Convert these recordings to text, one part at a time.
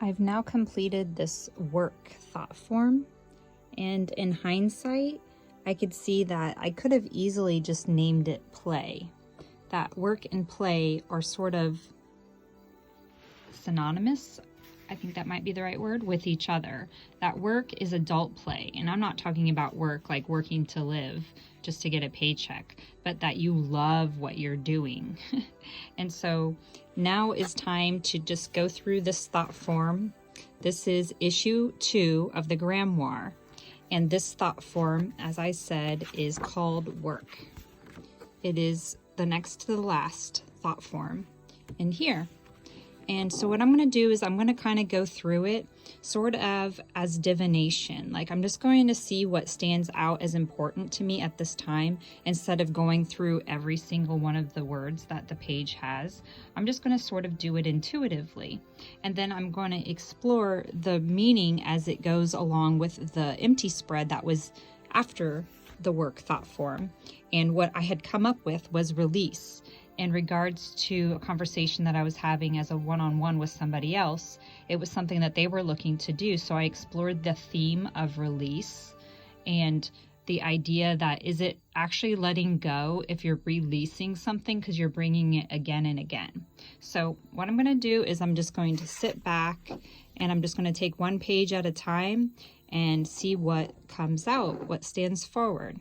I've now completed this work thought form, and in hindsight, I could see that I could have easily just named it play. That work and play are sort of synonymous, I think that might be the right word, with each other. That work is adult play, and I'm not talking about work like working to live just to get a paycheck, but that you love what you're doing. And so now is time to just go through this thought form. This is issue 2 of the Grimoire, and this thought form, as I said, is called work. It is the next to the last thought form in here. And so what I'm going to do is I'm going to kind of go through it sort of as divination. Like, I'm just going to see what stands out as important to me at this time instead of going through every single one of the words that the page has. I'm just going to sort of do it intuitively. And then I'm going to explore the meaning as it goes along with the empty spread that was after the work thought form. And what I had come up with was release. In regards to a conversation that I was having as a one-on-one with somebody else, it was something that they were looking to do. So I explored the theme of release and the idea that, is it actually letting go if you're releasing something because you're bringing it again and again? So what I'm going to do is I'm just going to sit back and I'm just going to take one page at a time and see what comes out, what stands forward.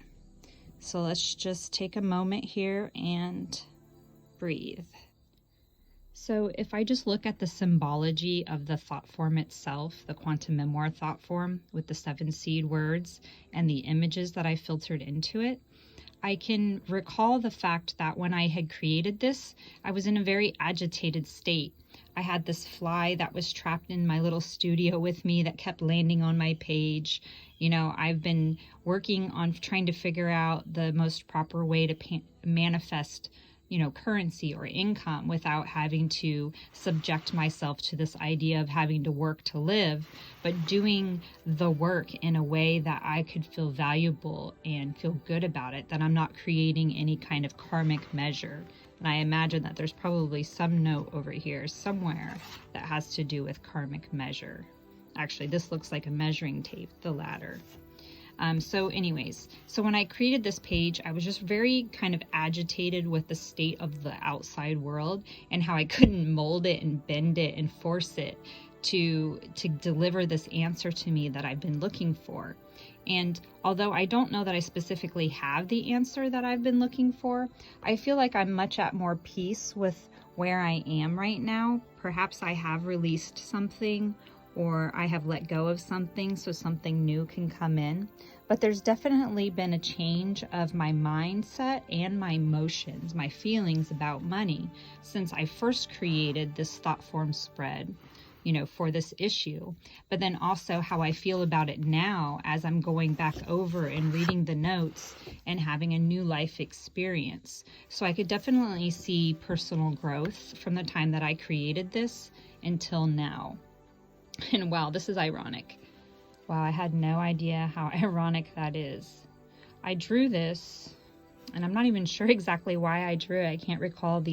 So let's just take a moment here and breathe. So if I just look at the symbology of the thought form itself, the quantum memoir thought form with the 7 seed words and the images that I filtered into it, I can recall the fact that when I had created this, I was in a very agitated state. I had this fly that was trapped in my little studio with me that kept landing on my page. You know, I've been working on trying to figure out the most proper way to manifest currency or income without having to subject myself to this idea of having to work to live, but doing the work in a way that I could feel valuable and feel good about it, that I'm not creating any kind of karmic measure. And I imagine that there's probably some note over here somewhere that has to do with karmic measure. Actually, this looks like a measuring tape, the ladder. So when I created this page, I was just very kind of agitated with the state of the outside world and how I couldn't mold it and bend it and force it to deliver this answer to me that I've been looking for. And although I don't know that I specifically have the answer that I've been looking for, I feel like I'm much at more peace with where I am right now. Perhaps I have released something, or I have let go of something so something new can come in. But there's definitely been a change of my mindset and my emotions, my feelings about money since I first created this thought form spread, for this issue. But then also how I feel about it now as I'm going back over and reading the notes and having a new life experience. So I could definitely see personal growth from the time that I created this until now. And wow, this is ironic. Wow, I had no idea how ironic that is. I drew this, and I'm not even sure exactly why I drew it. I can't recall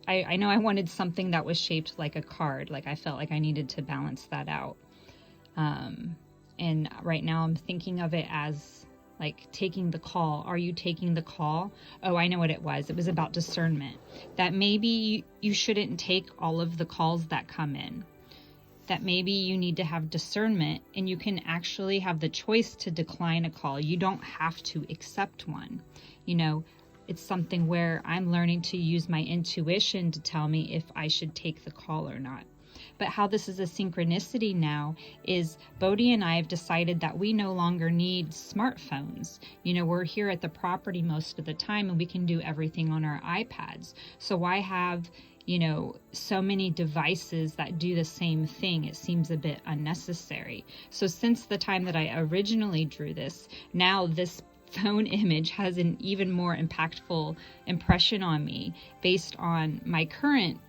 I know I wanted something that was shaped like a card. Like, I felt like I needed to balance that out. And right now I'm thinking of it as like taking the call. Are you taking the call? Oh, I know what it was. It was about discernment. That maybe you shouldn't take all of the calls that come in. That maybe you need to have discernment and you can actually have the choice to decline a call. You don't have to accept one. It's something where I'm learning to use my intuition to tell me if I should take the call or not. But how this is a synchronicity now is Bodhi and I have decided that we no longer need smartphones. We're here at the property most of the time and we can do everything on our iPads. So why have so many devices that do the same thing? It seems a bit unnecessary. So since the time that I originally drew this, now this phone image has an even more impactful impression on me based on my current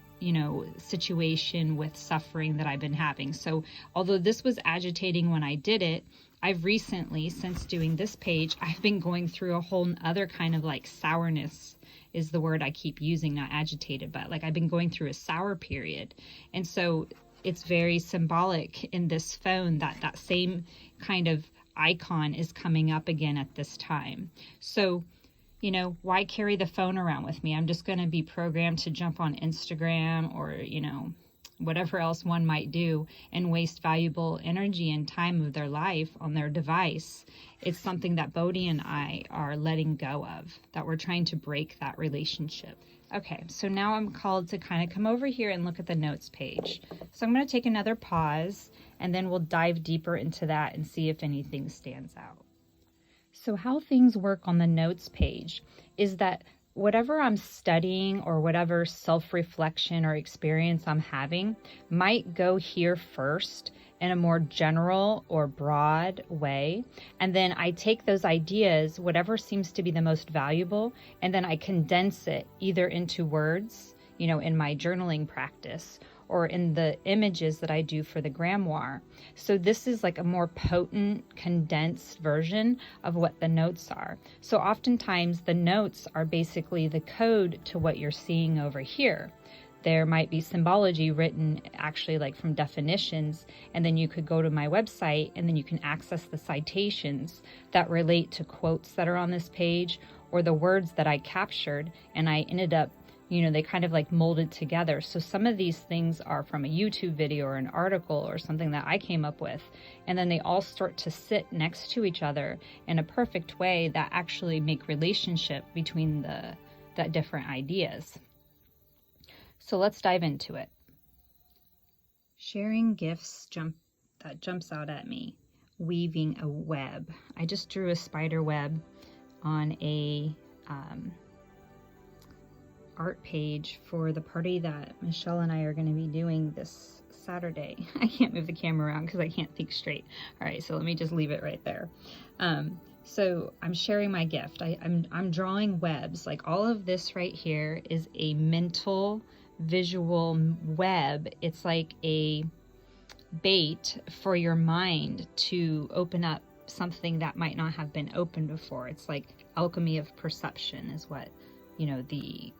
situation with suffering that I've been having. So although this was agitating when I did it, I've recently, since doing this page, I've been going through a whole other kind of like sourness is the word I keep using, not agitated, but like I've been going through a sour period. And so it's very symbolic in this phone that that same kind of icon is coming up again at this time. So, you know, why carry the phone around with me? I'm just going to be programmed to jump on Instagram or, you know, whatever else one might do and waste valuable energy and time of their life on their device. It's something that Bodhi and I are letting go of, that we're trying to break that relationship. Okay, so now I'm called to kind of come over here and look at the notes page. So I'm going to take another pause and then we'll dive deeper into that and see if anything stands out. So how things work on the notes page is that whatever I'm studying or whatever self-reflection or experience I'm having might go here first in a more general or broad way. And then I take those ideas, whatever seems to be the most valuable, and then I condense it either into words, you know, in my journaling practice, or in the images that I do for the grimoire. So this is like a more potent, condensed version of what the notes are. So oftentimes the notes are basically the code to what you're seeing over here. There might be symbology written actually like from definitions, and then you could go to my website and then you can access the citations that relate to quotes that are on this page or the words that I captured and I ended up, you know, they kind of like molded together. So some of these things are from a YouTube video or an article or something that I came up with. And then they all start to sit next to each other in a perfect way that actually make relationship between the different ideas. So let's dive into it. Sharing gifts jumps out at me. Weaving a web. I just drew a spider web on a art page for the party that Michelle and I are going to be doing this Saturday. I can't move the camera around because I can't think straight. All right, so let me just leave it right there. So I'm sharing my gift. I'm drawing webs. Like all of this right here is a mental visual web. It's like a bait for your mind to open up something that might not have been opened before. It's like alchemy of perception is what, you know, the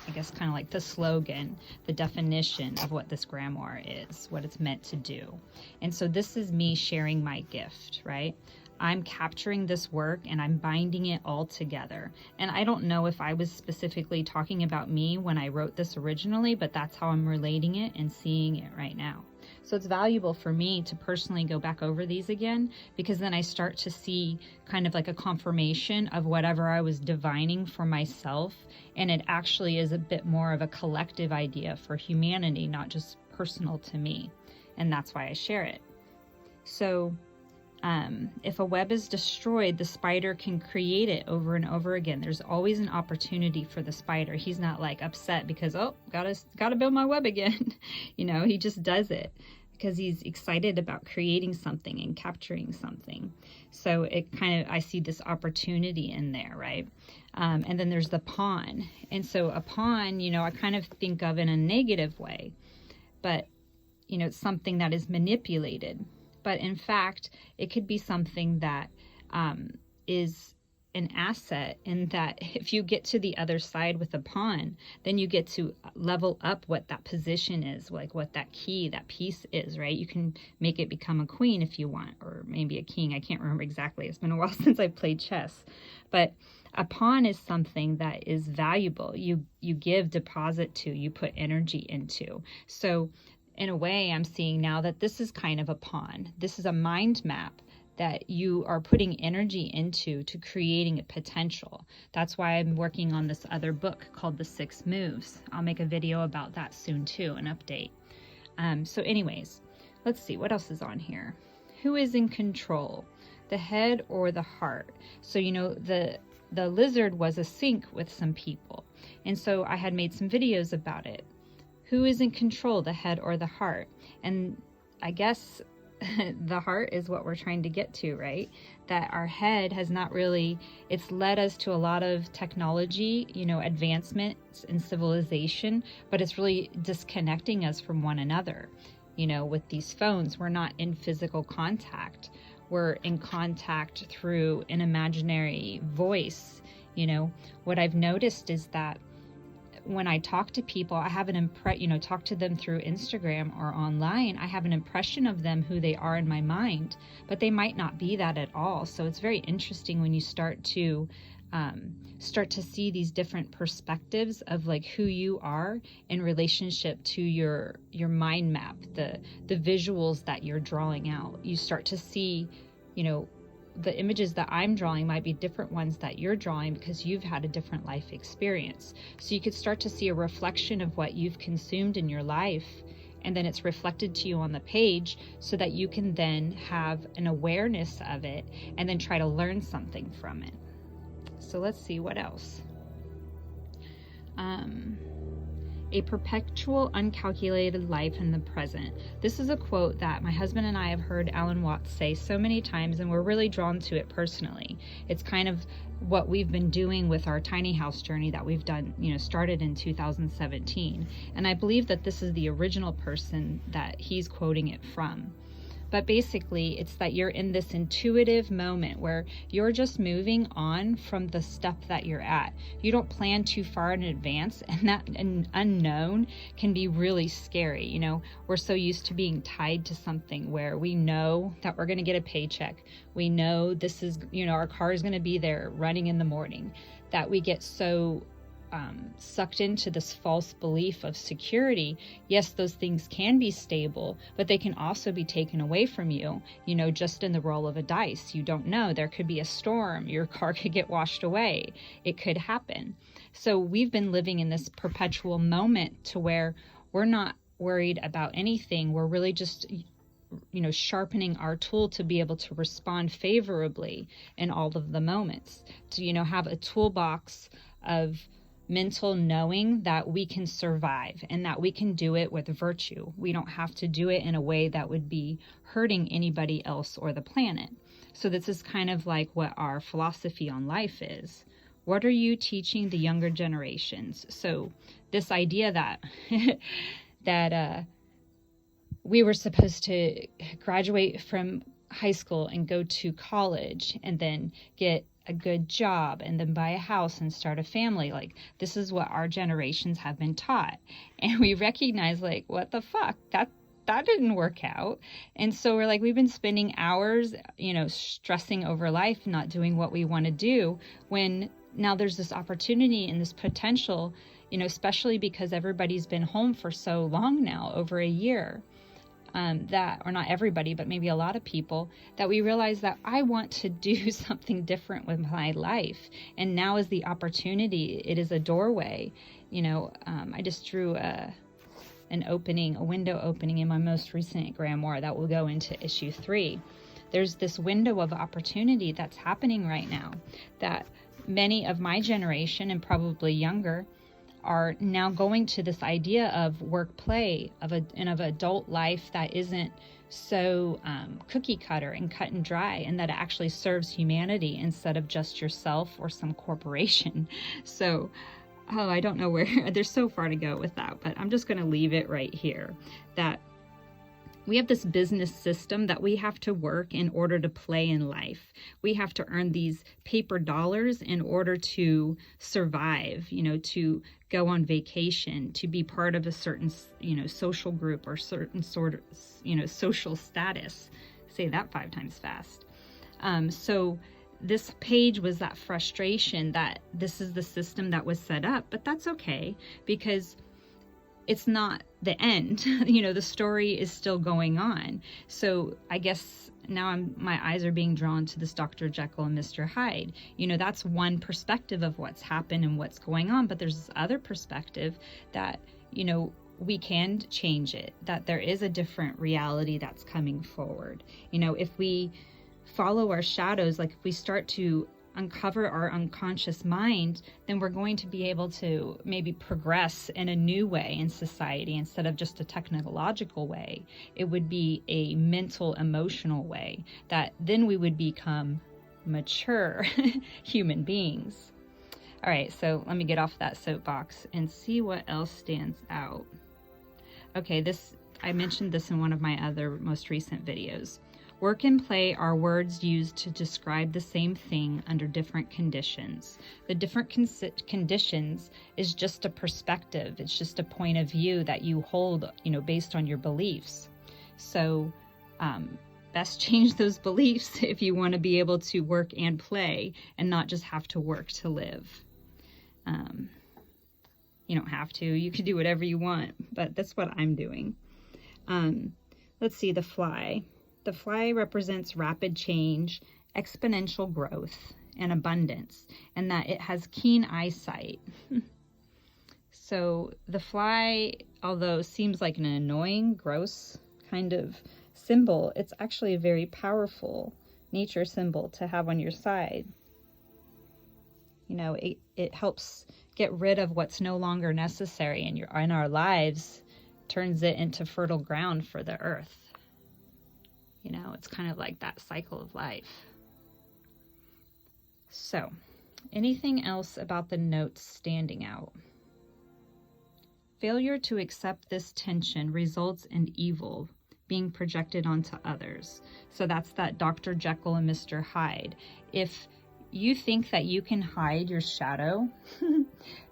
I guess kind of like the slogan, the definition of what this grimoire is, what it's meant to do. And so this is me sharing my gift, right? I'm capturing this work and I'm binding it all together. And I don't know if I was specifically talking about me when I wrote this originally, but that's how I'm relating it and seeing it right now. So it's valuable for me to personally go back over these again, because then I start to see kind of like a confirmation of whatever I was divining for myself. And it actually is a bit more of a collective idea for humanity, not just personal to me. And that's why I share it. So if a web is destroyed, the spider can create it over and over again. There's always an opportunity for the spider. He's not like upset because, oh, gotta build my web again. You know, he just does it because he's excited about creating something and capturing something. So it kind of, I see this opportunity in there, right? And then there's the pawn. And so a pawn, you know, I kind of think of in a negative way, but, you know, it's something that is manipulated. But in fact, it could be something that is an asset, in that if you get to the other side with a pawn, then you get to level up what that position is, like what that key, that piece is, right? You can make it become a queen if you want, or maybe a king. I can't remember exactly. It's been a while since I played chess. But a pawn is something that is valuable. You give deposit to, you put energy into. So in a way, I'm seeing now that this is kind of a pawn. This is a mind map that you are putting energy into to creating a potential. That's why I'm working on this other book called The 6 Moves. I'll make a video about that soon too, an update. So anyways, let's see, what else is on here? Who is in control? The head or the heart? So, you know, the lizard was a sync with some people. And so I had made some videos about it. Who is in control, the head or the heart? And I guess the heart is what we're trying to get to, right? That our head has not really, it's led us to a lot of technology, you know, advancements in civilization, but it's really disconnecting us from one another. You know, with these phones, we're not in physical contact. We're in contact through an imaginary voice. You know, what I've noticed is that when I talk to people, I have an talk to them through Instagram or online, I have an impression of them, who they are in my mind, but they might not be that at all. So it's very interesting when you start to see these different perspectives of like who you are in relationship to your mind map, the visuals that you're drawing out. You start to see, the images that I'm drawing might be different ones that you're drawing because you've had a different life experience. So you could start to see a reflection of what you've consumed in your life, and then it's reflected to you on the page so that you can then have an awareness of it and then try to learn something from it. So let's see what else. A perpetual, uncalculated life in the present. This is a quote that my husband and I have heard Alan Watts say so many times, and we're really drawn to it personally. It's kind of what we've been doing with our tiny house journey that we've done, started in 2017. And I believe that this is the original person that he's quoting it from. But basically, it's that you're in this intuitive moment where you're just moving on from the step that you're at. You don't plan too far in advance, and that unknown can be really scary. We're so used to being tied to something where we know that we're going to get a paycheck. We know this is, our car is going to be there running in the morning, that we get so sucked into this false belief of security. Yes, those things can be stable, but they can also be taken away from you, just in the roll of a dice. You don't know. There could be a storm. Your car could get washed away. It could happen. So we've been living in this perpetual moment to where we're not worried about anything. We're really just sharpening our tool to be able to respond favorably in all of the moments, to have a toolbox of mental knowing that we can survive and that we can do it with virtue. We don't have to do it in a way that would be hurting anybody else or the planet. So this is kind of like what our philosophy on life is. What are you teaching the younger generations? So this idea that we were supposed to graduate from high school and go to college and then get a good job and then buy a house and start a family. Like, this is what our generations have been taught. And we recognize, like, what the fuck? That didn't work out. And so we're like, we've been spending hours, stressing over life, not doing what we want to do, when now there's this opportunity and this potential, especially because everybody's been home for so long now, over a year. Or not everybody, but maybe a lot of people, that we realize that I want to do something different with my life. And now is the opportunity. It is a doorway. I just drew a window opening in my most recent grimoire that will go into issue 3. There's this window of opportunity that's happening right now that many of my generation and probably younger are now going to this idea of work play, of adult life that isn't so cookie cutter and cut and dry, and that it actually serves humanity instead of just yourself or some corporation. So I don't know where, there's so far to go with that, but I'm just going to leave it right here, that we have this business system that we have to work in order to play in life. We have to earn these paper dollars in order to survive, to go on vacation, to be part of a certain, social group or certain sort of, social status. Say that 5 times fast. So this page was that frustration that this is the system that was set up, but that's okay, because it's not the end. The story is still going on. So I guess now my eyes are being drawn to this Dr. Jekyll and Mr. Hyde. That's one perspective of what's happened and what's going on, but there's this other perspective that, we can change it, that there is a different reality that's coming forward. If we follow our shadows, like if we start to uncover our unconscious mind, then we're going to be able to maybe progress in a new way in society instead of just a technological way. It would be a mental, emotional way that then we would become mature human beings. All right, so let me get off that soapbox and see what else stands out. Okay, I mentioned this in one of my other most recent videos. Work and play are words used to describe the same thing under different conditions. The different conditions is just a perspective. It's just a point of view that you hold, based on your beliefs. So best change those beliefs if you want to be able to work and play and not just have to work to live. You don't have to. You can do whatever you want, but that's what I'm doing. Let's see, the fly. The fly represents rapid change, exponential growth, and abundance, and that it has keen eyesight. So the fly, although seems like an annoying, gross kind of symbol, it's actually a very powerful nature symbol to have on your side. It helps get rid of what's no longer necessary in our lives, turns it into fertile ground for the earth. It's kind of like that cycle of life. So, anything else about the notes standing out? Failure to accept this tension results in evil being projected onto others. So that's that Dr. Jekyll and Mr. Hyde. If you think that you can hide your shadow,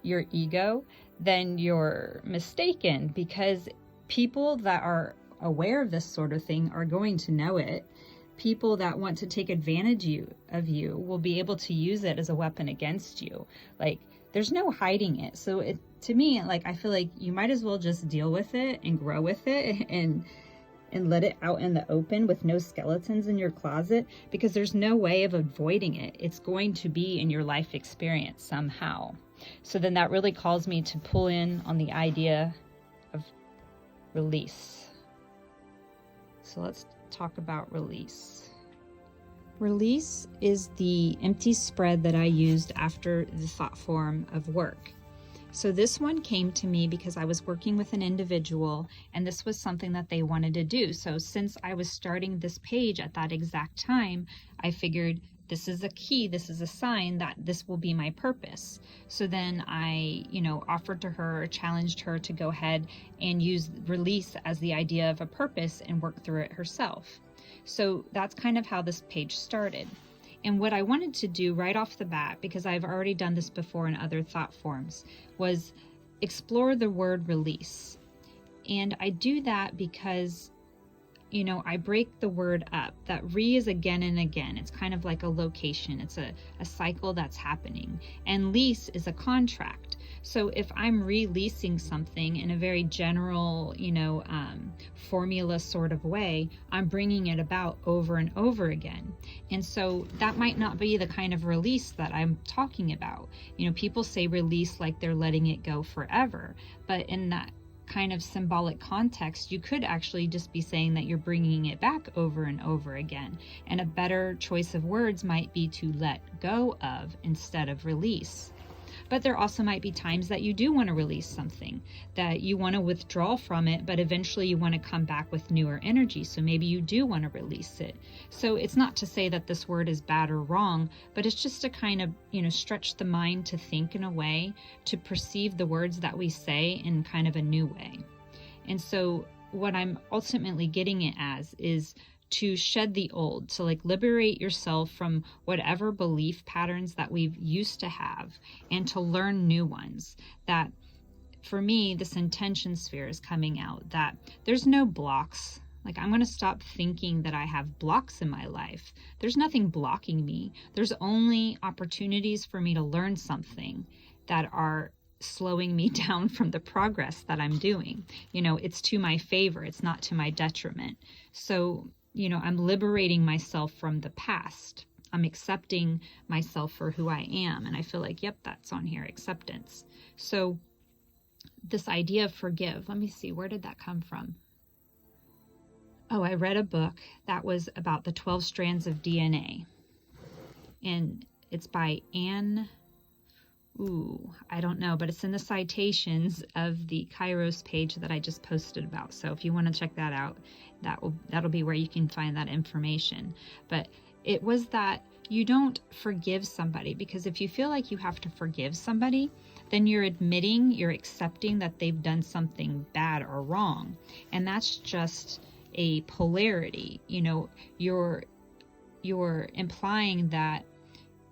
your ego, then you're mistaken, because people that are aware of this sort of thing are going to know it. People that want to take advantage of you will be able to use it as a weapon against you. Like, there's no hiding it. So to me, I feel like you might as well just deal with it and grow with it and let it out in the open with no skeletons in your closet, because there's no way of avoiding it. It's going to be in your life experience somehow. So then that really calls me to pull in on the idea of release. So let's talk about release. Release is the empty spread that I used after the thought form of work. So this one came to me because I was working with an individual, and this was something that they wanted to do. So since I was starting this page at that exact time, I figured this is a key, this is a sign that this will be my purpose. So then I, offered to her, challenged her to go ahead and use release as the idea of a purpose and work through it herself. So that's kind of how this page started. And what I wanted to do right off the bat, because I've already done this before in other thought forms, was explore the word release. And I do that because I break the word up. That is again and again. It's kind of like a location. It's a cycle that's happening. And lease is a contract. So if I'm releasing something in a very general, formula sort of way, I'm bringing it about over and over again. And so that might not be the kind of release that I'm talking about. People say release like they're letting it go forever. But in that kind of symbolic context, you could actually just be saying that you're bringing it back over and over again. And a better choice of words might be to let go of instead of release. But there also might be times that you do want to release something, that you want to withdraw from it, but eventually you want to come back with newer energy. So maybe you do want to release it. So it's not to say that this word is bad or wrong, but it's just to kind of, stretch the mind to think in a way, to perceive the words that we say in kind of a new way. And so what I'm ultimately getting it as is to shed the old, to liberate yourself from whatever belief patterns that we've used to have, and to learn new ones. That for me, this intention sphere is coming out, that there's no blocks. I'm going to stop thinking that I have blocks in my life. There's nothing blocking me. There's only opportunities for me to learn something that are slowing me down from the progress that I'm doing. It's to my favor. It's not to my detriment. So I'm liberating myself from the past. I'm accepting myself for who I am. And I feel like, yep, that's on here, acceptance. So this idea of forgive, let me see, where did that come from? Oh, I read a book that was about the 12 strands of DNA. And it's by Anne, I don't know, but it's in the citations of the Kairos page that I just posted about. So if you want to check that out, that'll be where you can find that information. But it was that you don't forgive somebody, because if you feel like you have to forgive somebody, then you're accepting that they've done something bad or wrong. And that's just a polarity. You know, you're implying that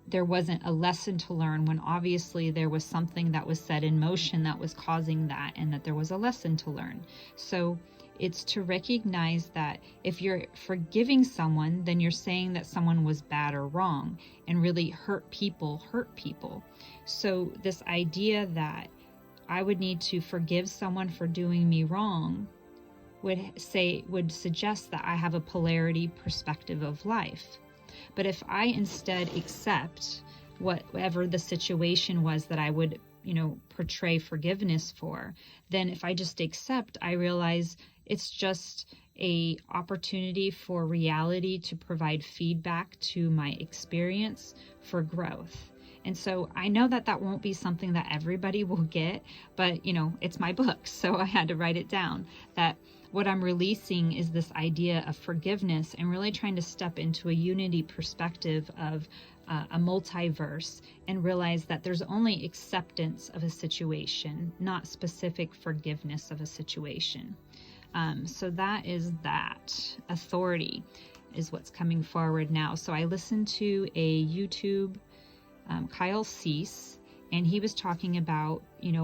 there wasn't a lesson to learn when obviously there was something that was set in motion that was causing that, and that there was a lesson to learn. So it's to recognize that if you're forgiving someone, then you're saying that someone was bad or wrong, and really hurt people. So this idea that I would need to forgive someone for doing me wrong would suggest that I have a polarity perspective of life. But if I instead accept whatever the situation was that I would, portray forgiveness for, then if I just accept, I realize it's just a opportunity for reality to provide feedback to my experience for growth. And so I know that that won't be something that everybody will get, but it's my book, so I had to write it down, that what I'm releasing is this idea of forgiveness and really trying to step into a unity perspective of a multiverse, and realize that there's only acceptance of a situation, not specific forgiveness of a situation. So that is that. Authority is what's coming forward now. So I listened to a YouTube, Kyle Cease, and he was talking about,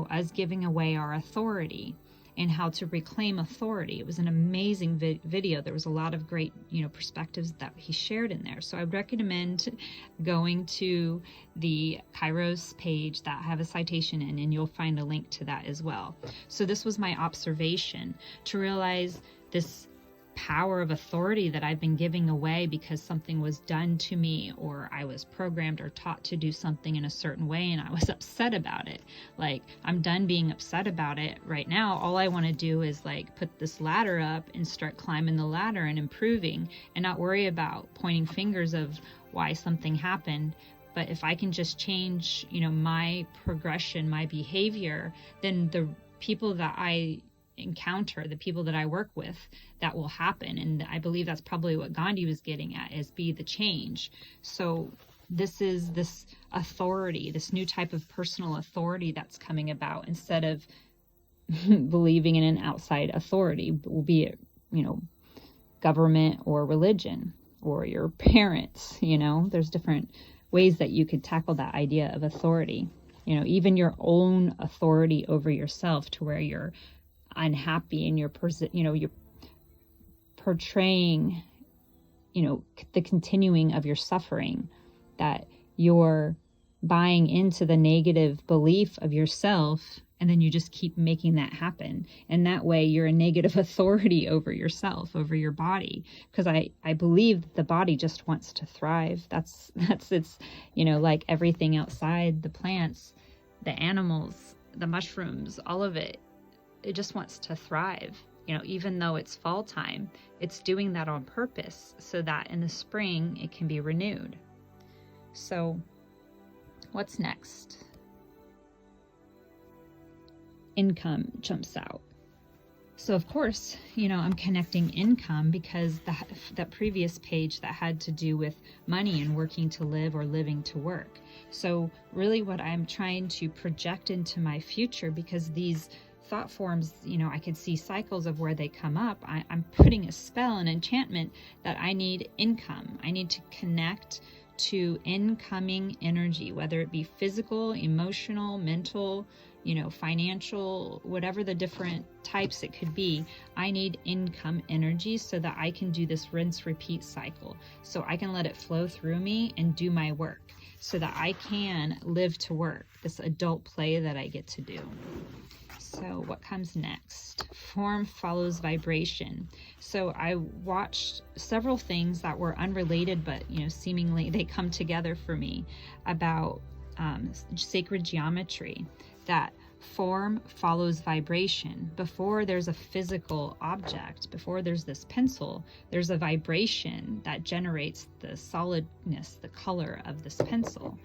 us giving away our authority and how to reclaim authority. It was an amazing video. There was a lot of great, perspectives that he shared in there. So I would recommend going to the Kairos page that I have a citation in, and you'll find a link to that as well. So this was my observation, to realize this power of authority that I've been giving away because something was done to me, or I was programmed or taught to do something in a certain way and I was upset about it. Like, I'm done being upset about it right now. All I want to do is put this ladder up and start climbing the ladder and improving, and not worry about pointing fingers of why something happened. But if I can just change, my progression, my behavior, then the people that I encounter, the people that I work with, that will happen. And I believe that's probably what Gandhi was getting at, is be the change. So this is this authority, this new type of personal authority that's coming about, instead of believing in an outside authority, be it, government or religion or your parents. There's different ways that you could tackle that idea of authority. Even your own authority over yourself, to where you're unhappy and you're portraying, the continuing of your suffering, that you're buying into the negative belief of yourself, and then you just keep making that happen. And that way you're a negative authority over yourself, over your body. Because I believe that the body just wants to thrive. That's its, like everything outside, the plants, the animals, the mushrooms, all of it, it just wants to thrive. Even though it's fall time, it's doing that on purpose so that in the spring it can be renewed. So what's next? Income jumps out. So of course, I'm connecting income, because that previous page that had to do with money and working to live or living to work. So really what I'm trying to project into my future, because these thought forms, I could see cycles of where they come up. I'm putting a spell, an enchantment, that I need income. I need to connect to incoming energy, whether it be physical, emotional, mental, financial, whatever the different types it could be. I need income energy so that I can do this rinse repeat cycle, so I can let it flow through me and do my work, so that I can live to work, this adult play that I get to do. So what comes next? Form follows vibration. So I watched several things that were unrelated, but seemingly they come together for me, about sacred geometry, that form follows vibration. Before there's a physical object, before there's this pencil, there's a vibration that generates the solidness, the color of this pencil,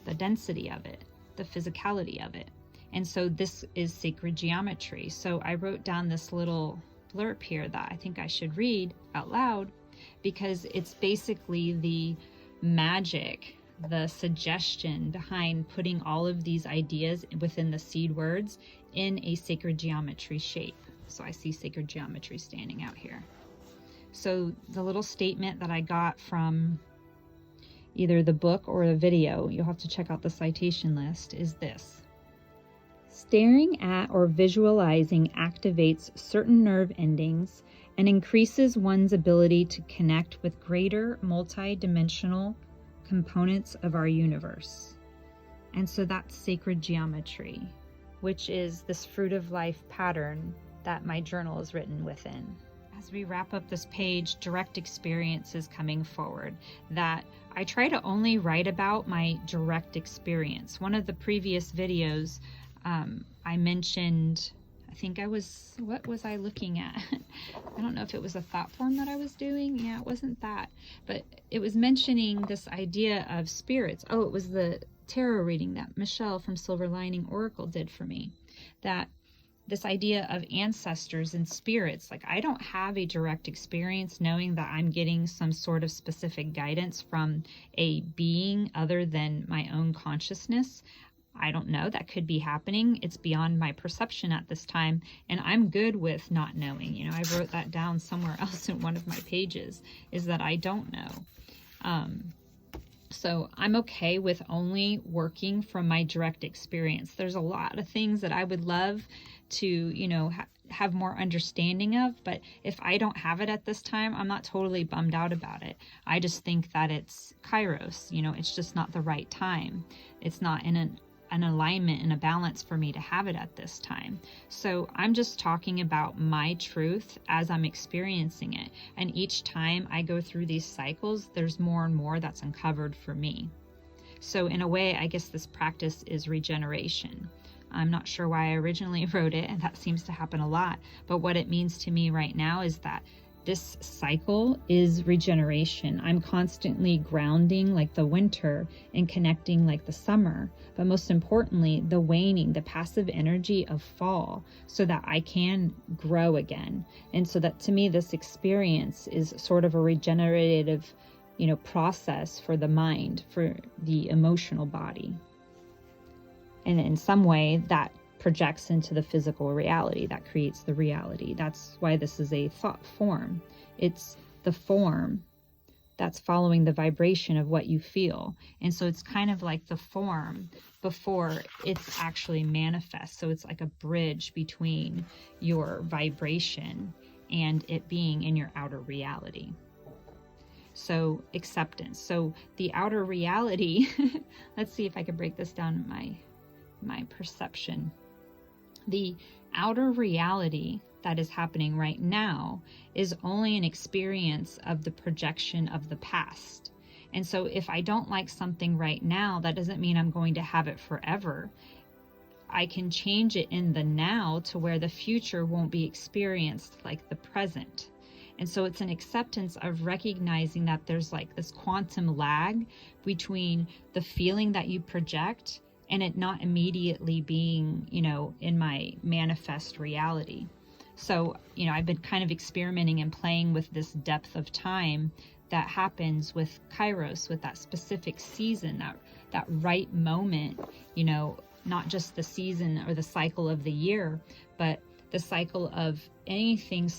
the density of it, the physicality of it. And so this is sacred geometry. So I wrote down this little blurb here that I think I should read out loud, because it's basically the magic, the suggestion behind putting all of these ideas within the seed words in a sacred geometry shape. So I see sacred geometry standing out here. So the little statement that I got from either the book or the video, you'll have to check out the citation list, is this. Staring at or visualizing activates certain nerve endings and increases one's ability to connect with greater multi-dimensional components of our universe. And so that's sacred geometry, which is this fruit of life pattern that my journal is written within. As we wrap up this page, direct experiences coming forward, that I try to only write about my direct experience. One of the previous videos, I mentioned, I think what was I looking at? I don't know if it was a thought form that I was doing. Yeah, it wasn't that. But it was mentioning this idea of spirits. Oh, it was the tarot reading that Michelle from Silver Lining Oracle did for me. That this idea of ancestors and spirits, like I don't have a direct experience knowing that I'm getting some sort of specific guidance from a being other than my own consciousness. I don't know, that could be happening. It's beyond my perception at this time, and I'm good with not knowing. You know, I wrote that down somewhere else in one of my pages, is that I don't know. So I'm okay with only working from my direct experience. There's a lot of things that I would love to, you know, have more understanding of, but if I don't have it at this time, I'm not totally bummed out about it. I just think that it's Kairos, you know, it's just not the right time. It's not in an alignment and a balance for me to have it at this time. So I'm just talking about my truth as I'm experiencing it. And each time I go through these cycles, there's more and more that's uncovered for me. So in a way, I guess this practice is regeneration. I'm not sure why I originally wrote it, and that seems to happen a lot. But what it means to me right now is that this cycle is regeneration. I'm constantly grounding like the winter and connecting like the summer. But most importantly, the waning, the passive energy of fall, so that I can grow again. And so that to me, this experience is sort of a regenerative, you know, process for the mind, for the emotional body. And in some way that projects into the physical reality, that creates the reality. That's why this is a thought form. It's the form that's following the vibration of what you feel. And so it's kind of like the form before it's actually manifest. So it's like a bridge between your vibration and it being in your outer reality. So acceptance. So the outer reality, let's see if I can break this down in my perception. The outer reality that is happening right now is only an experience of the projection of the past. And so if I don't like something right now, that doesn't mean I'm going to have it forever. I can change it in the now to where the future won't be experienced like the present. And so it's an acceptance of recognizing that there's like this quantum lag between the feeling that you project and it not immediately being, you know, in my manifest reality. So, you know, I've been kind of experimenting and playing with this depth of time that happens with Kairos, with that specific season, that right moment, you know, not just the season or the cycle of the year, but the cycle of anything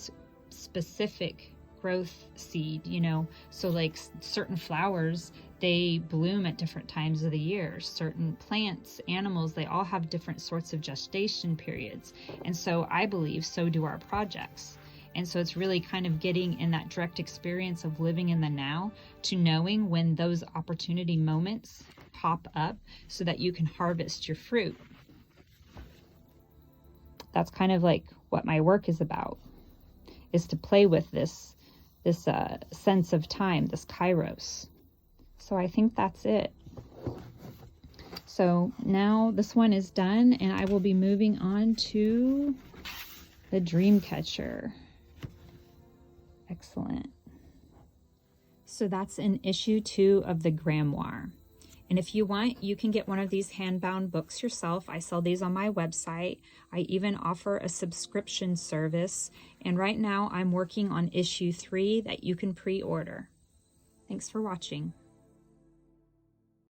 specific growth seed, you know. So like certain flowers, they bloom at different times of the year. Certain plants, animals, they all have different sorts of gestation periods. And so I believe so do our projects. And so it's really kind of getting in that direct experience of living in the now to knowing when those opportunity moments pop up so that you can harvest your fruit. That's kind of like what my work is about, is to play with this sense of time, this Kairos. So I think that's it. So now this one is done, and I will be moving on to the dream catcher. Excellent. So that's in issue 2 of the Grimoire. And if you want, you can get one of these hand-bound books yourself. I sell these on my website. I even offer a subscription service. And right now I'm working on issue 3 that you can pre-order. Thanks for watching.